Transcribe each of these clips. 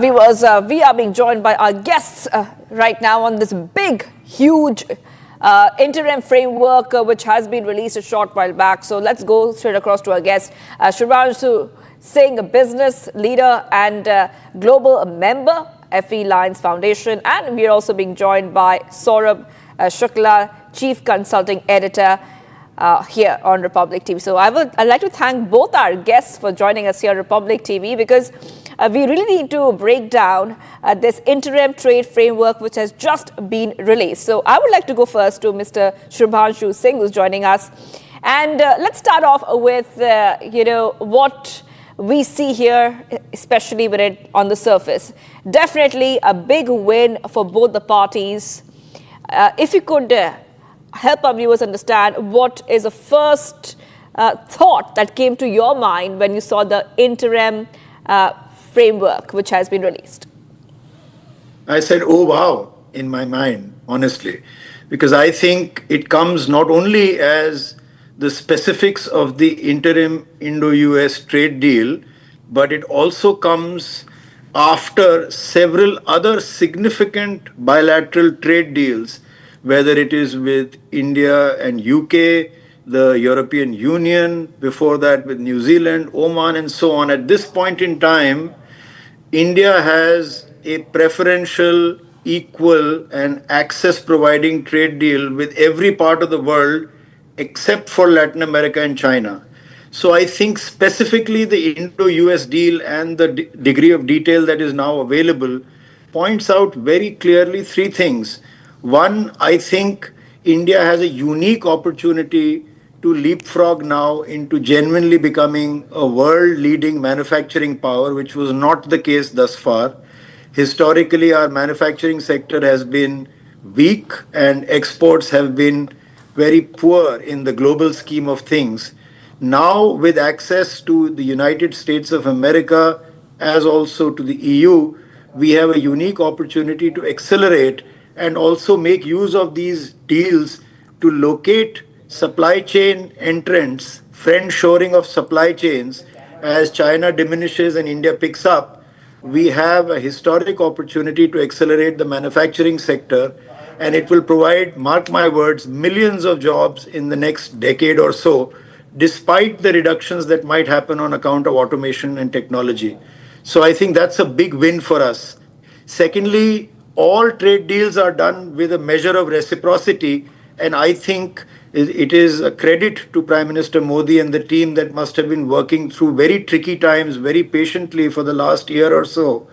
Viewers, we are being joined by our guests right now on this big, huge interim framework which has been released a short while back. So let's go straight across to our guest, Shubhranshu Singh, a business leader and global member, FE Lions Foundation. And we are also being joined by Saurabh Shukla, Chief Consulting Editor here on Republic TV. So I'd like to thank both our guests for joining us here on Republic TV, because we really need to break down this interim trade framework which has just been released. So I would like to go first to Mr. Shubhranshu Singh, who's joining us. And let's start off with, what we see here, especially with it on the surface. Definitely a big win for both the parties. If you could help our viewers understand, what is the first thought that came to your mind when you saw the interim framework which has been released? I said, oh, wow, in my mind, honestly, because I think it comes not only as the specifics of the interim Indo-US trade deal, but it also comes after several other significant bilateral trade deals, whether it is with India and UK, the European Union, before that with New Zealand, Oman, and so on. At this point in time, India has a preferential, equal, and access providing trade deal with every part of the world except for Latin America and China. So I think specifically the Indo-US deal and the degree of detail that is now available points out very clearly three things. One, I think India has a unique opportunity to leapfrog now into genuinely becoming a world-leading manufacturing power, which was not the case thus far. Historically, our manufacturing sector has been weak and exports have been very poor in the global scheme of things. Now, with access to the United States of America, as also to the EU, we have a unique opportunity to accelerate and also make use of these deals to locate supply chain entrants, friend-shoring of supply chains. As China diminishes and India picks up, we have a historic opportunity to accelerate the manufacturing sector, and it will provide, mark my words, millions of jobs in the next decade or so, despite the reductions that might happen on account of automation and technology. So I think that's a big win for us. Secondly, all trade deals are done with a measure of reciprocity, and I think it is a credit to Prime Minister Modi and the team that must have been working through very tricky times very patiently for the last year or so,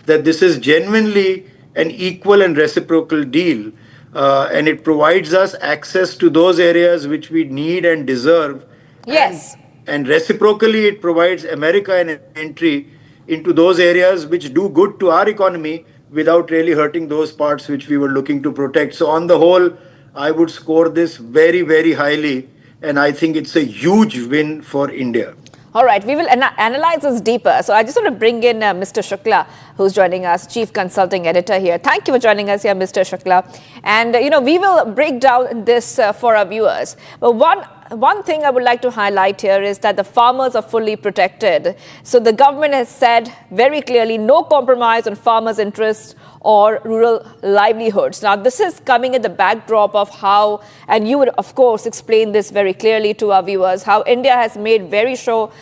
that this is genuinely an equal and reciprocal deal, and it provides us access to those areas which we need and deserve. Yes. And reciprocally, it provides America an entry into those areas which do good to our economy without really hurting those parts which we were looking to protect. So on the whole, I would score this very, very highly, and I think it's a huge win for India. All right, we will analyze this deeper. So I just want to bring in Mr. Shukla, who's joining us, Chief Consulting Editor here. Thank you for joining us here, Mr. Shukla. And, we will break down this for our viewers. But one thing I would like to highlight here is that the farmers are fully protected. So the government has said very clearly, no compromise on farmers' interests or rural livelihoods. Now, this is coming in the backdrop of how, and you would, of course, explain this very clearly to our viewers, how India has made very sure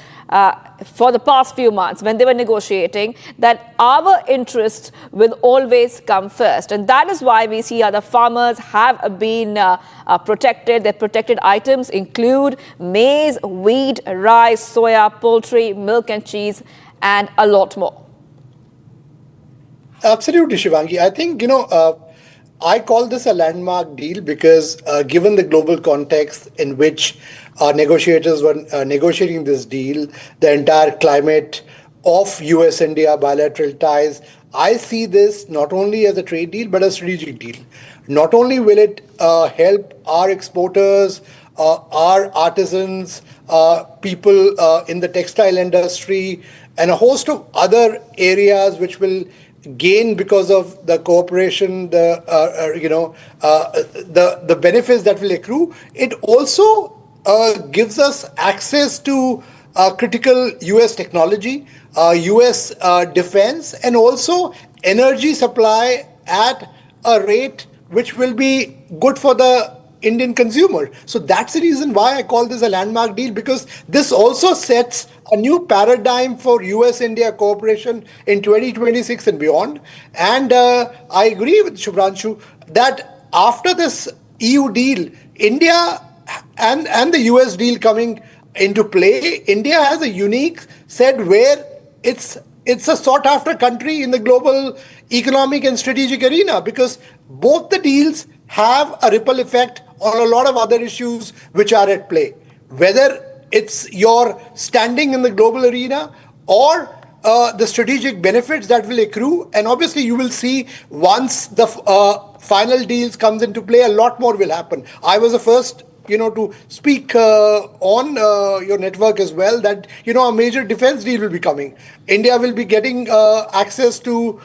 for the past few months when they were negotiating that our interests will always come first. And that is why we see other farmers have been protected. Their protected items include maize, wheat, rice, soya, poultry, milk and cheese, and a lot more. Absolutely, Shivangi. I think, I call this a landmark deal because given the global context in which our negotiators were negotiating this deal, the entire climate of US-India bilateral ties, I see this not only as a trade deal, but a strategic deal. Not only will it help our exporters, our artisans, people in the textile industry, and a host of other areas which will gain because of the cooperation, the benefits that will accrue. It also gives us access to critical US technology, US defense, and also energy supply at a rate which will be good for the Indian consumer. So that's the reason why I call this a landmark deal, because this also sets a new paradigm for US India cooperation in 2026 and beyond. And I agree with Shubhranshu that after this EU deal, India and the US deal coming into play, India has a unique set where it's a sought after country in the global economic and strategic arena, because both the deals have a ripple effect on a lot of other issues which are at play, whether it's your standing in the global arena or the strategic benefits that will accrue. And obviously you will see once the final deals comes into play, a lot more will happen. I was the first to speak on your network as well, that a major defense deal will be coming. India will be getting access to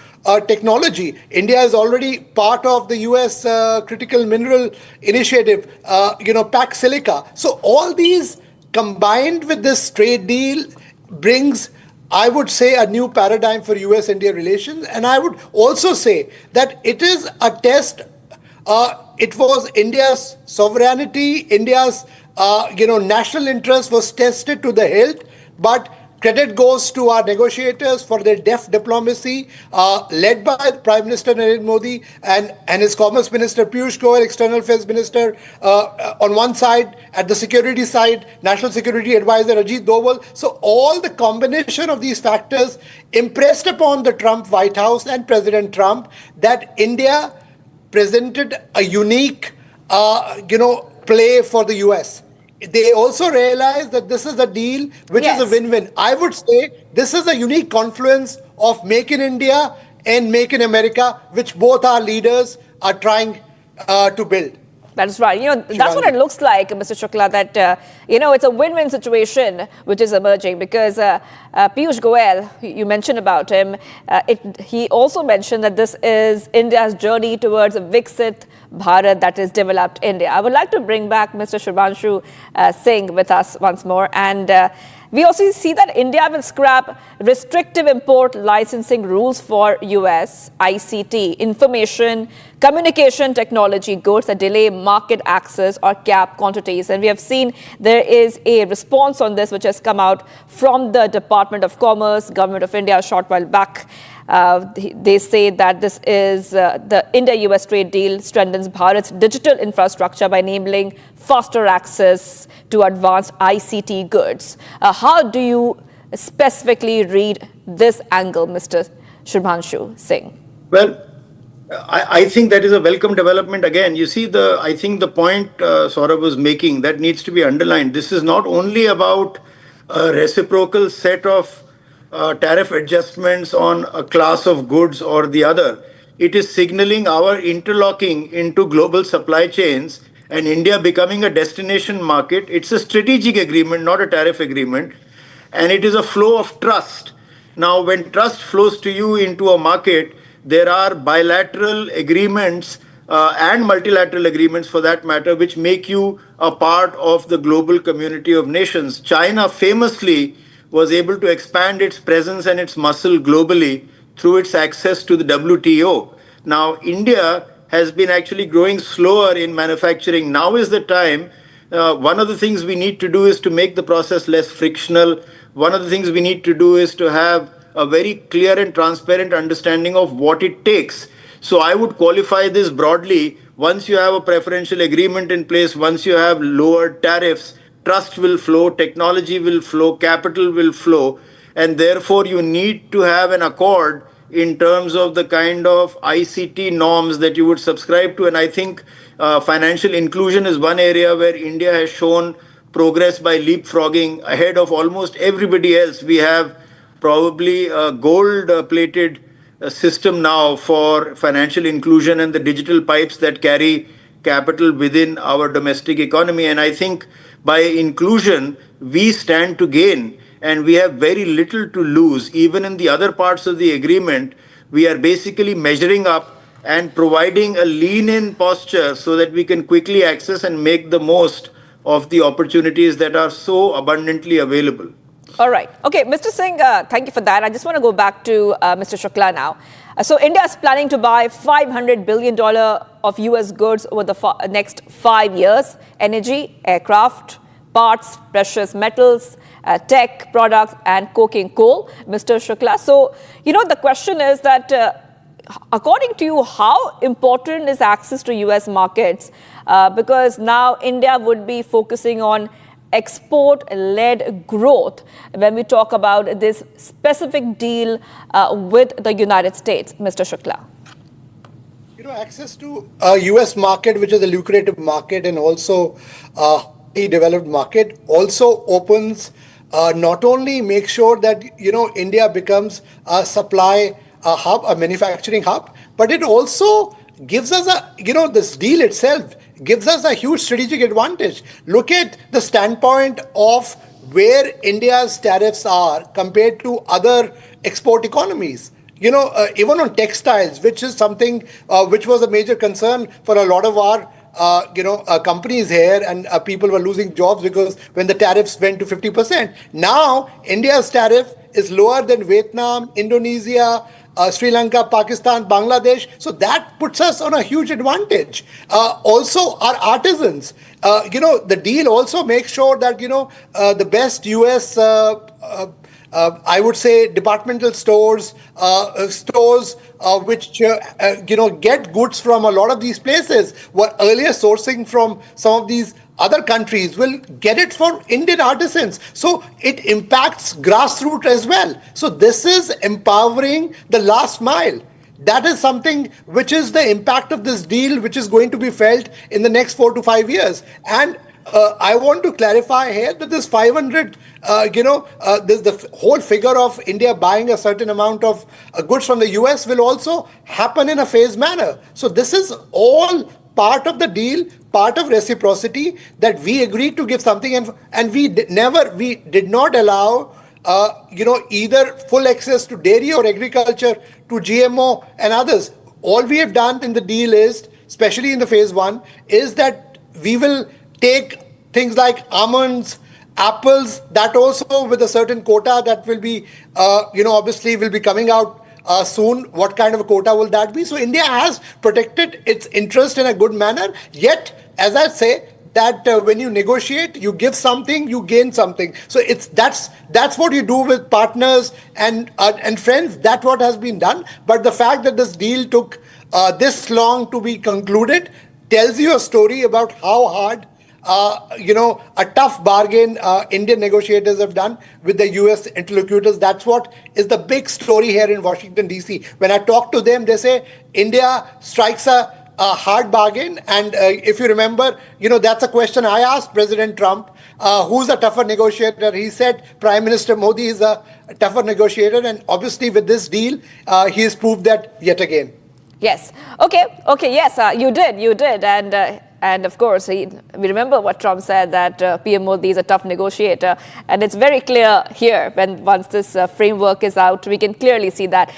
technology. India is already part of the US critical mineral initiative, pack silica. So all these combined with this trade deal brings, I would say, a new paradigm for US-India relations. And I would also say that it is a test. It was India's sovereignty, India's national interest was tested to the hilt. But credit goes to our negotiators for their deft diplomacy, led by Prime Minister Narendra Modi and his Commerce Minister Piyush Goyal, External Affairs Minister on one side, at the security side, National Security Advisor Ajit Doval. So all the combination of these factors impressed upon the Trump White House and President Trump that India presented a unique, play for the US. They also realized that this is a deal which is a win-win. I would say this is a unique confluence of Make in India and Make in America, which both our leaders are trying to build. That's right. That's what it looks like, Mr. Shukla, that, it's a win-win situation which is emerging, because Piyush Goyal, you mentioned about him, he also mentioned that this is India's journey towards a Viksit Bharat, that is developed India. I would like to bring back Mr. Shubhranshu Singh with us once more. And we also see that India will scrap restrictive import licensing rules for US ICT, information, communication technology goods that delay market access or cap quantities. And we have seen there is a response on this which has come out from the Department of Commerce, Government of India, a short while back. They say that this is the India-US trade deal strengthens Bharat's digital infrastructure by enabling faster access to advanced ICT goods. How do you specifically read this angle, Mr. Shubhranshu Singh? Well, I think that is a welcome development. Again, you see, I think the point Saurabh was making, that needs to be underlined. This is not only about a reciprocal set of tariff adjustments on a class of goods or the other. It is signaling our interlocking into global supply chains and India becoming a destination market. It's a strategic agreement, not a tariff agreement. And it is a flow of trust. Now, when trust flows to you into a market, there are bilateral agreements and multilateral agreements, for that matter, which make you a part of the global community of nations. China famously was able to expand its presence and its muscle globally through its access to the WTO. Now, India has been actually growing slower in manufacturing. Now is the time. One of the things we need to do is to make the process less frictional. One of the things we need to do is to have a very clear and transparent understanding of what it takes. So I would qualify this broadly. Once you have a preferential agreement in place, once you have lowered tariffs, trust will flow, technology will flow, capital will flow, and therefore you need to have an accord in terms of the kind of ICT norms that you would subscribe to. And I think financial inclusion is one area where India has shown progress by leapfrogging ahead of almost everybody else. We have probably a gold-plated system now for financial inclusion and the digital pipes that carry capital within our domestic economy. And I think by inclusion, we stand to gain and we have very little to lose. Even in the other parts of the agreement, we are basically measuring up and providing a lean-in posture so that we can quickly access and make the most of the opportunities that are so abundantly available. All right. Okay, Mr. Singh, thank you for that. I just want to go back to Mr. Shukla now. So India is planning to buy $500 billion of US goods over the next 5 years: energy, aircraft, parts, precious metals, tech products, and coking coal, Mr. Shukla. So, the question is that, according to you, how important is access to US markets? Because now India would be focusing on export-led growth when we talk about this specific deal with the United States, Mr. Shukla. Access to a US market, which is a lucrative market and also a developed market, also opens, not only make sure that, India becomes a supply hub, a manufacturing hub, but it also gives us this deal itself gives us a huge strategic advantage. Look at the standpoint of where India's tariffs are compared to other export economies. Even on textiles, which is something which was a major concern for a lot of our companies here, and people were losing jobs because when the tariffs went to 50%. Now, India's tariff is lower than Vietnam, Indonesia, Sri Lanka, Pakistan, Bangladesh. So that puts us on a huge advantage. Also, our artisans. The deal also makes sure that, the best US I would say departmental stores, which get goods from a lot of these places were earlier sourcing from some of these other countries, will get it from Indian artisans. So it impacts grassroots as well. So this is empowering the last mile. That is something which is the impact of this deal, which is going to be felt in the next 4 to 5 years. And I want to clarify here that this 500, the whole figure of India buying a certain amount of goods from the US will also happen in a phased manner. So this is all part of the deal, part of reciprocity, that we agreed to give something, and we did not allow either full access to dairy or agriculture, to GMO and others. All we have done in the deal is, especially in the phase 1, is that we will take things like almonds, apples, that also with a certain quota that will be, obviously will be coming out soon. What kind of a quota will that be? So India has protected its interest in a good manner. Yet, as I say, that when you negotiate, you give something, you gain something. So that's what you do with partners and friends. That's what has been done. But the fact that this deal took this long to be concluded tells you a story about how hard a tough bargain Indian negotiators have done with the US interlocutors. That's what is the big story here in Washington, D.C. When I talk to them, they say India strikes a hard bargain. And if you remember, that's a question I asked President Trump, who's a tougher negotiator? He said Prime Minister Modi is a tougher negotiator. And obviously with this deal, he has proved that yet again. Yes. Okay. Yes, you did. And of course, we remember what Trump said, that PM Modi is a tough negotiator. And it's very clear here, once this framework is out, we can clearly see that.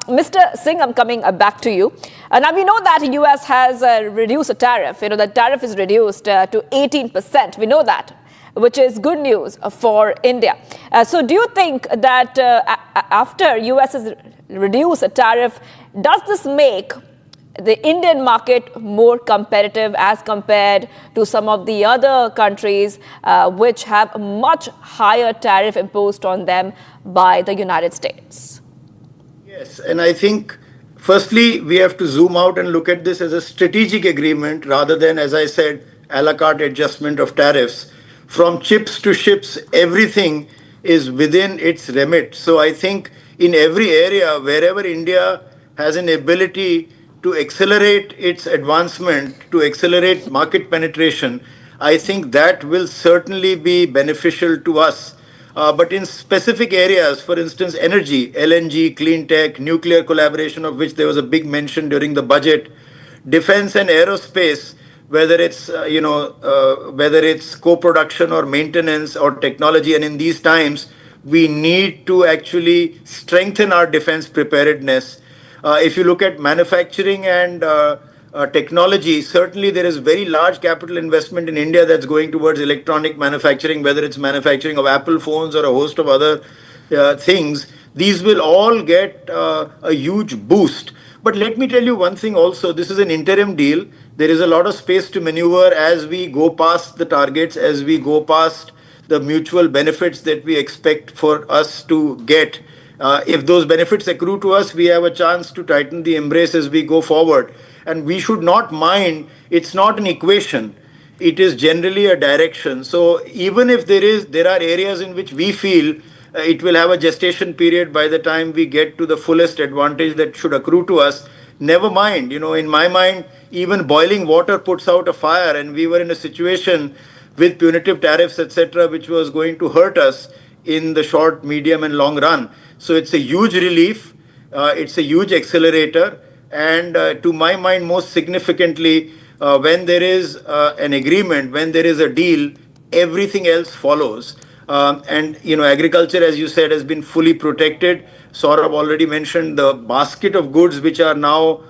Mr. Singh, I'm coming back to you. Now, we know that the US has reduced the tariff. The tariff is reduced to 18%. We know that, which is good news for India. So do you think that after US has reduced the tariff, does this make the Indian market more competitive as compared to some of the other countries which have a much higher tariff imposed on them by the United States? Yes, and I think firstly, we have to zoom out and look at this as a strategic agreement rather than, as I said, a la carte adjustment of tariffs. From chips to ships, everything is within its remit. So I think in every area, wherever India has an ability to accelerate its advancement, to accelerate market penetration, I think that will certainly be beneficial to us. But in specific areas, for instance, energy, LNG, clean tech, nuclear collaboration, of which there was a big mention during the budget, defense and aerospace, whether it's co-production or maintenance or technology, and in these times, we need to actually strengthen our defense preparedness. If you look at manufacturing and technology. Certainly, there is very large capital investment in India that's going towards electronic manufacturing, whether it's manufacturing of Apple phones or a host of other things. These will all get a huge boost. But let me tell you one thing also, this is an interim deal. There is a lot of space to maneuver as we go past the targets, as we go past the mutual benefits that we expect for us to get. If those benefits accrue to us, we have a chance to tighten the embrace as we go forward. And we should not mind, it's not an equation. It is generally a direction. So even if there are areas in which we feel it will have a gestation period by the time we get to the fullest advantage that should accrue to us, never mind. In my mind, even boiling water puts out a fire, and we were in a situation with punitive tariffs, etc., which was going to hurt us in the short, medium, and long run. So it's a huge relief. It's a huge accelerator. And to my mind, most significantly, when there is an agreement, when there is a deal, everything else follows. Agriculture, as you said, has been fully protected. Saurabh already mentioned the basket of goods which are now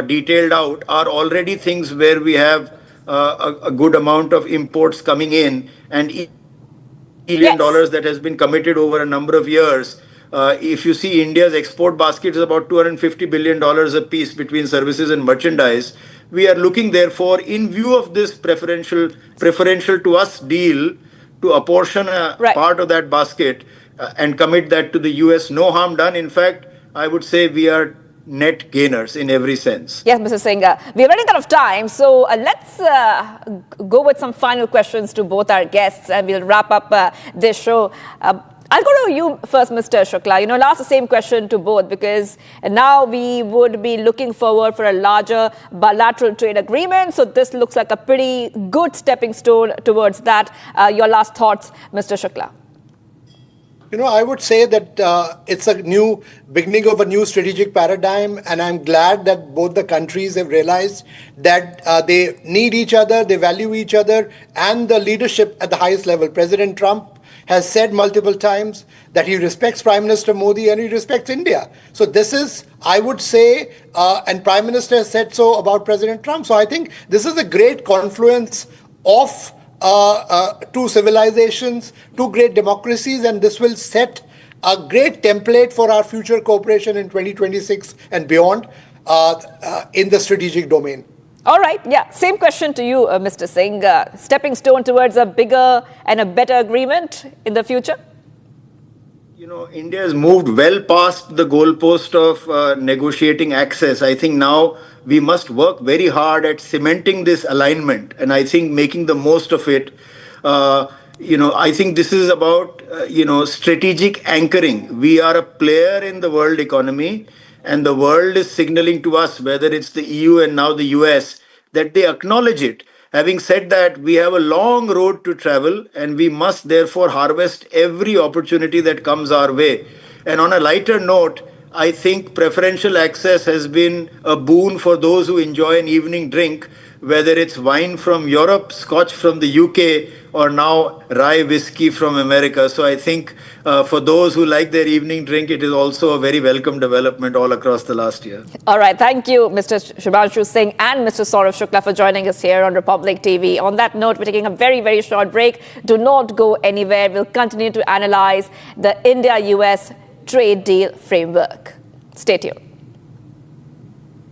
detailed out are already things where we have a good amount of imports coming in, and $1 billion that has been committed over a number of years. If you see India's export basket is about $250 billion a piece between services and merchandise. We are looking, therefore, in view of this preferential to us deal, to apportion a part of that basket and commit that to the US. No harm done. In fact, I would say we are net gainers in every sense. Yes, Mr. Singh, we're running out of time, so let's go with some final questions to both our guests, and we'll wrap up this show. I'll go to you first, Mr. Shukla. I'll ask the same question to both, because now we would be looking forward for a larger bilateral trade agreement. So this looks like a pretty good stepping stone towards that. Your last thoughts, Mr. Shukla. I would say that it's a new beginning of a new strategic paradigm, and I'm glad that both the countries have realized that they need each other, they value each other, and the leadership at the highest level. President Trump has said multiple times that he respects Prime Minister Modi and he respects India. So this is, I would say, and Prime Minister has said so about President Trump. So I think this is a great confluence of two civilizations, two great democracies, and this will set a great template for our future cooperation in 2026 and beyond in the strategic domain. All right. Yeah. Same question to you, Mr. Singh. Stepping stone towards a bigger and a better agreement in the future? India has moved well past the goalpost of negotiating access. I think now we must work very hard at cementing this alignment, and I think making the most of it. I think this is about, strategic anchoring. We are a player in the world economy, and the world is signaling to us, whether it's the EU and now the US, that they acknowledge it. Having said that, we have a long road to travel, and we must therefore harvest every opportunity that comes our way. And on a lighter note, I think preferential access has been a boon for those who enjoy an evening drink, whether it's wine from Europe, scotch from the UK, or now rye whiskey from America. So I think for those who like their evening drink, it is also a very welcome development all across the last year. All right. Thank you, Mr. Shubhranshu Singh and Mr. Saurabh Shukla, for joining us here on Republic TV. On that note, we're taking a very, very short break. Do not go anywhere. We'll continue to analyze the India-US trade deal framework. Stay tuned.